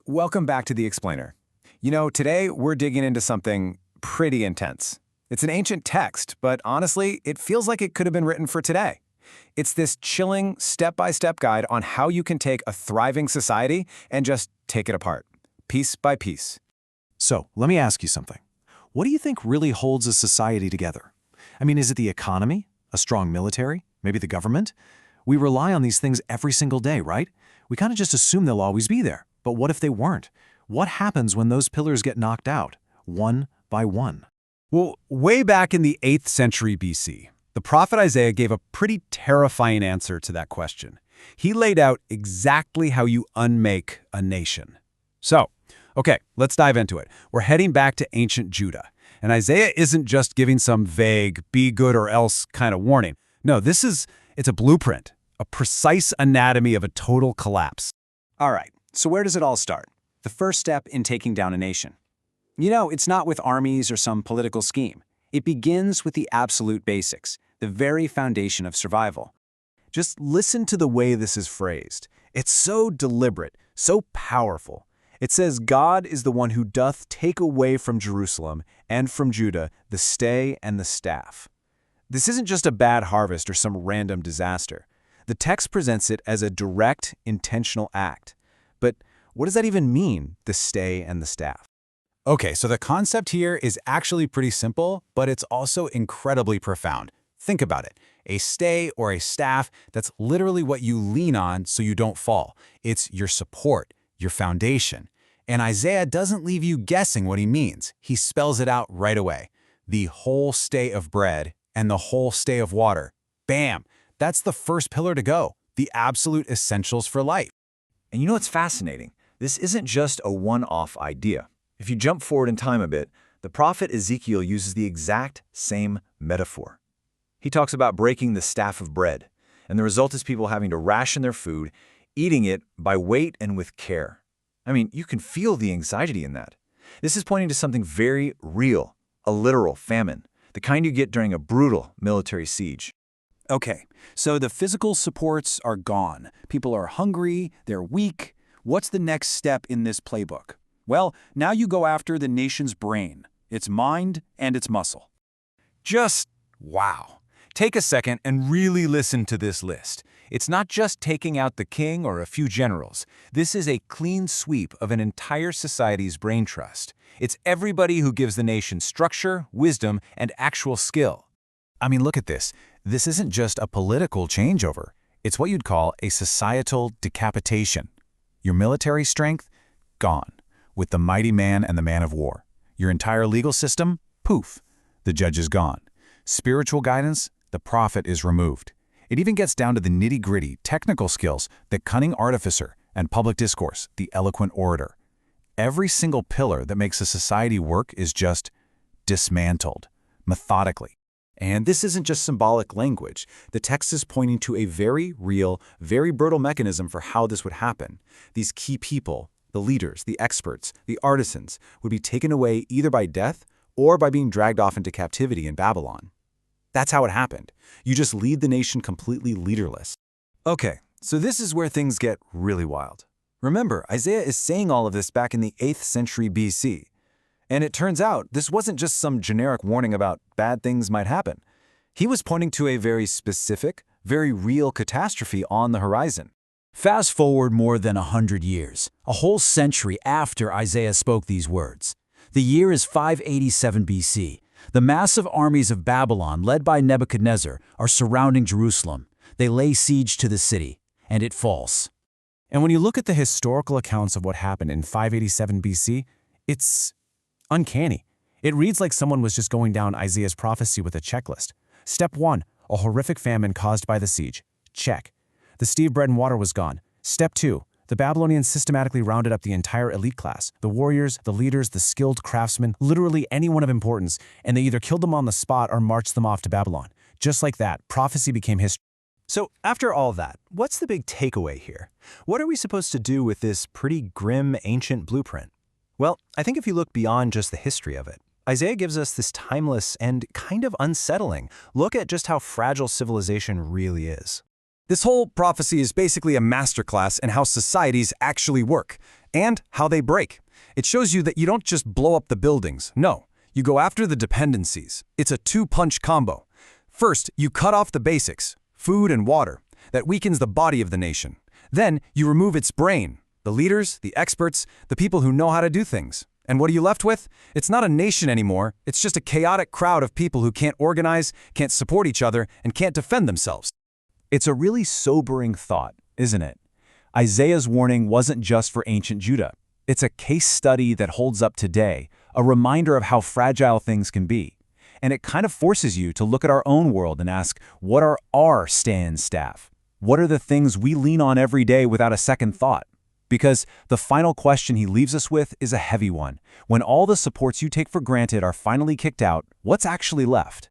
Welcome back to The Explainer. Today we're digging into something pretty intense. It's an ancient text, but honestly, it feels like it could have been written for today. It's this chilling, step-by-step guide on how you can take a thriving society and just take it apart, piece by piece. So, let me ask you something. What do you think really holds a society together? I mean, is it the economy? A strong military? Maybe the government? We rely on these things every single day, right? We kind of just assume they'll always be there. But what if they weren't? What happens when those pillars get knocked out, one by one? Well, way back in the 8th century BC, the prophet Isaiah gave a pretty terrifying answer to that question. He laid out exactly how you unmake a nation. So, okay, let's dive into it. We're heading back to ancient Judah. And Isaiah isn't just giving some vague, be good or else kind of warning. No, it's a blueprint, a precise anatomy of a total collapse. All right, so where does it all start? The first step in taking down a nation. It's not with armies or some political scheme. It begins with the absolute basics, the very foundation of survival. Just listen to the way this is phrased. It's so deliberate, so powerful. It says God is the one who doth take away from Jerusalem and from Judah the stay and the staff. This isn't just a bad harvest or some random disaster. The text presents it as a direct, intentional act. But what does that even mean, the stay and the staff? Okay, so the concept here is actually pretty simple, but it's also incredibly profound. Think about it. A stay or a staff, that's literally what you lean on so you don't fall. It's your support, your foundation. And Isaiah doesn't leave you guessing what he means. He spells it out right away. The whole stay of bread and the whole stay of water. Bam! That's the first pillar to go, the absolute essentials for life. And you know what's fascinating? This isn't just a one-off idea. If you jump forward in time a bit, the prophet Ezekiel uses the exact same metaphor. He talks about breaking the staff of bread, and the result is people having to ration their food, eating it by weight and with care. I mean, you can feel the anxiety in that. This is pointing to something very real, a literal famine, the kind you get during a brutal military siege. Okay, so the physical supports are gone. People are hungry, they're weak. What's the next step in this playbook? Well, now you go after the nation's brain, its mind, and its muscle. Just wow. Take a second and really listen to this list. It's not just taking out the king or a few generals. This is a clean sweep of an entire society's brain trust. It's everybody who gives the nation structure, wisdom, and actual skill. I mean, look at this. This isn't just a political changeover. It's what you'd call a societal decapitation. Your military strength? Gone. With the mighty man and the man of war. Your entire legal system? Poof. The judge is gone. Spiritual guidance? The prophet is removed. It even gets down to the nitty-gritty technical skills, the cunning artificer, and public discourse, the eloquent orator. Every single pillar that makes a society work is just dismantled, methodically. And this isn't just symbolic language. The text is pointing to a very real, very brutal mechanism for how this would happen. These key people, the leaders, the experts, the artisans, would be taken away either by death or by being dragged off into captivity in Babylon. That's how it happened. You just lead the nation completely leaderless. Okay, so this is where things get really wild. Remember, Isaiah is saying all of this back in the 8th century BC. And it turns out this wasn't just some generic warning about bad things might happen. He was pointing to a very specific, very real catastrophe on the horizon. Fast forward more than 100 years, a whole century after Isaiah spoke these words. The year is 587 BC. The massive armies of Babylon, led by Nebuchadnezzar, are surrounding Jerusalem. They lay siege to the city, and it falls. And when you look at the historical accounts of what happened in 587 BC, it's uncanny. It reads like someone was just going down Isaiah's prophecy with a checklist. Step 1, a horrific famine caused by the siege. Check. The stewed bread and water was gone. Step 2, the Babylonians systematically rounded up the entire elite class, the warriors, the leaders, the skilled craftsmen, literally anyone of importance, and they either killed them on the spot or marched them off to Babylon. Just like that, prophecy became history. So after all that, what's the big takeaway here? What are we supposed to do with this pretty grim ancient blueprint? Well, I think if you look beyond just the history of it, Isaiah gives us this timeless and kind of unsettling look at just how fragile civilization really is. This whole prophecy is basically a masterclass in how societies actually work. and how they break. It shows you that you don't just blow up the buildings. No, you go after the dependencies. It's a two-punch combo. First, you cut off the basics, food and water. That weakens the body of the nation. Then, you remove its brain, the leaders, the experts, the people who know how to do things. And what are you left with? It's not a nation anymore. It's just a chaotic crowd of people who can't organize, can't support each other, and can't defend themselves. It's a really sobering thought, isn't it? Isaiah's warning wasn't just for ancient Judah. It's a case study that holds up today, a reminder of how fragile things can be. And it kind of forces you to look at our own world and ask, what are our stand staff? What are the things we lean on every day without a second thought? Because the final question he leaves us with is a heavy one. When all the supports you take for granted are finally kicked out, what's actually left?